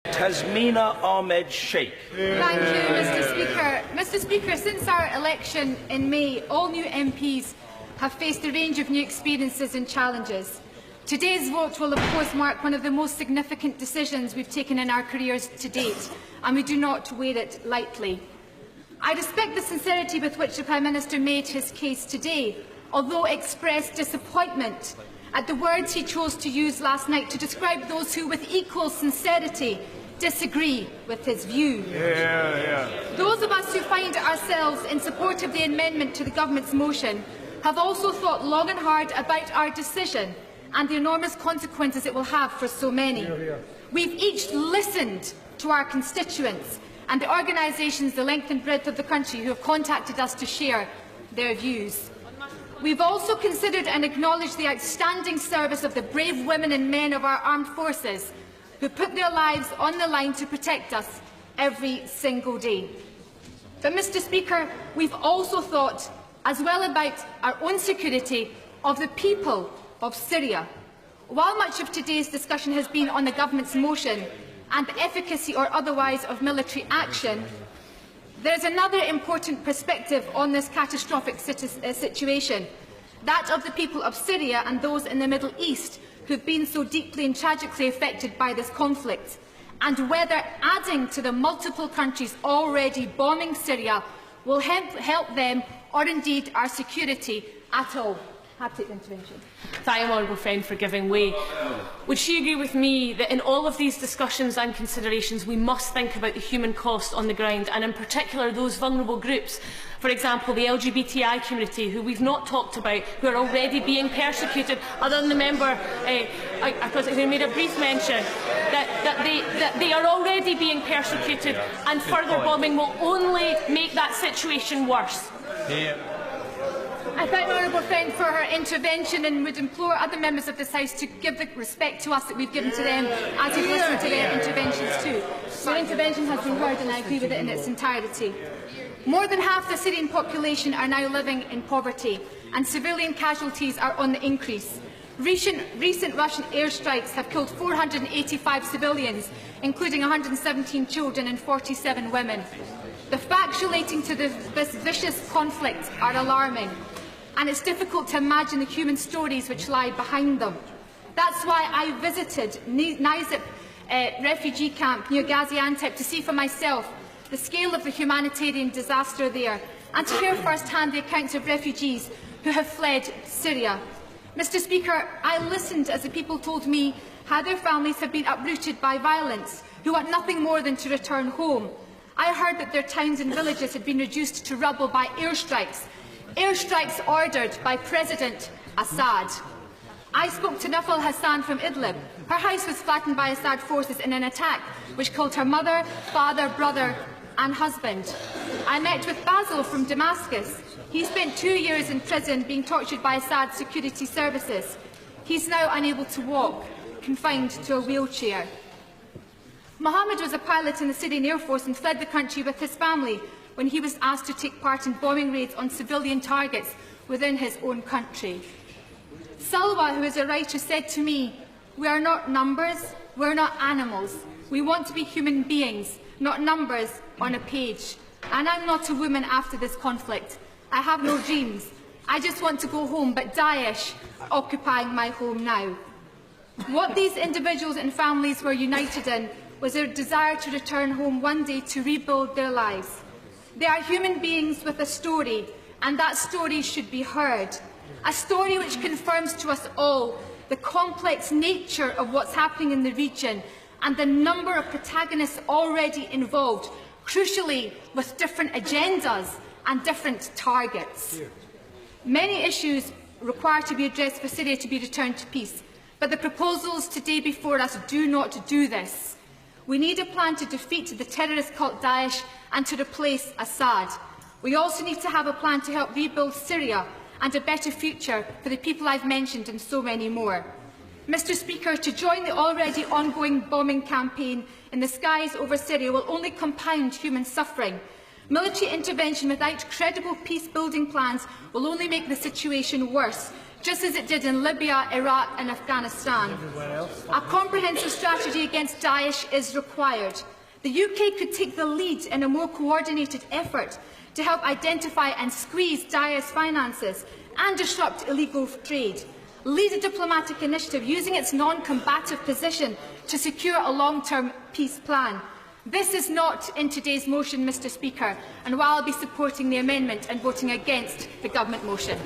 Tasmina Ahmed-Sheikh. Thank you, Mr. Speaker. Mr. Speaker, since our election in May, all new MPs have faced a range of new experiences and challenges. Today's vote will, of course, mark one of the most significant decisions we've taken in our careers to date, and we do not wear it lightly. I respect the sincerity with which the Prime Minister made his case today, although expressed disappointment at the words he chose to use last night to describe those who, with equal sincerity, disagree with his view. Those of us who find ourselves in support of the amendment to the Government's motion have also thought long and hard about our decision and the enormous consequences it will have for so many. We've each listened to our constituents and the organisations the length and breadth of the country who have contacted us to share their views. We've also considered and acknowledged the outstanding service of the brave women and men of our armed forces who put their lives on the line to protect us every single day. But, Mr. Speaker, we've also thought as well about our own security of the people of Syria. While much of today's discussion has been on the Government's motion and the efficacy or otherwise of military action, there is another important perspective on this catastrophic situation, that of the people of Syria and those in the Middle East who have been so deeply and tragically affected by this conflict, and whether adding to the multiple countries already bombing Syria will help them or indeed our security at all. Have to take the intervention. Thank you, honourable friend, for giving way. Would she agree with me that in all of these discussions and considerations we must think about the human cost on the ground, and in particular those vulnerable groups, for example the LGBTI community, who we've not talked about, who are already being persecuted, other than the member who made a brief mention that they are already being persecuted, and further bombing will only make that situation worse. I thank the honourable friend for her intervention and would implore other members of this House to give the respect to us that we've given to them as we've listened to their interventions too. Their intervention has been heard and I agree with it in its entirety. More than half the Syrian population are now living in poverty and civilian casualties are on the increase. Recent Russian airstrikes have killed 485 civilians, including 117 children and 47 women. The facts relating to this vicious conflict are alarming, and it's difficult to imagine the human stories which lie behind them. That's why I visited Nizip refugee camp near Gaziantep to see for myself the scale of the humanitarian disaster there and to hear first-hand the accounts of refugees who have fled Syria. Mr. Speaker, I listened as the people told me how their families have been uprooted by violence, who want nothing more than to return home. I heard that their towns and villages had been reduced to rubble by airstrikes ordered by President Assad. I spoke to Nafal Hassan from Idlib. Her house was flattened by Assad forces in an attack which killed her mother, father, brother and husband. I met with Basil from Damascus. He spent 2 years in prison being tortured by Assad's security services. He is now unable to walk, confined to a wheelchair. Mohammed was a pilot in the Syrian Air Force and fled the country with his family when he was asked to take part in bombing raids on civilian targets within his own country. Salwa, who is a writer, said to me, "We are not numbers, we are not animals. We want to be human beings, not numbers on a page. And I'm not a woman after this conflict. I have no dreams. I just want to go home, but Daesh are occupying my home now." What these individuals and families were united in was their desire to return home one day to rebuild their lives. They are human beings with a story, and that story should be heard. A story which confirms to us all the complex nature of what's happening in the region and the number of protagonists already involved, crucially with different agendas and different targets. Many issues require to be addressed for Syria to be returned to peace, but the proposals today before us do not do this. We need a plan to defeat the terrorist cult Daesh and to replace Assad. We also need to have a plan to help rebuild Syria and a better future for the people I've mentioned and so many more. Mr. Speaker, to join the already ongoing bombing campaign in the skies over Syria will only compound human suffering. Military intervention without credible peace-building plans will only make the situation worse. just as it did in Libya, Iraq and Afghanistan. A comprehensive strategy against Daesh is required. The UK could take the lead in a more coordinated effort to help identify and squeeze Daesh's finances and disrupt illegal trade. Lead a diplomatic initiative using its non-combative position to secure a long-term peace plan. This is not in today's motion, Mr Speaker, and while I will be supporting the amendment and voting against the government motion.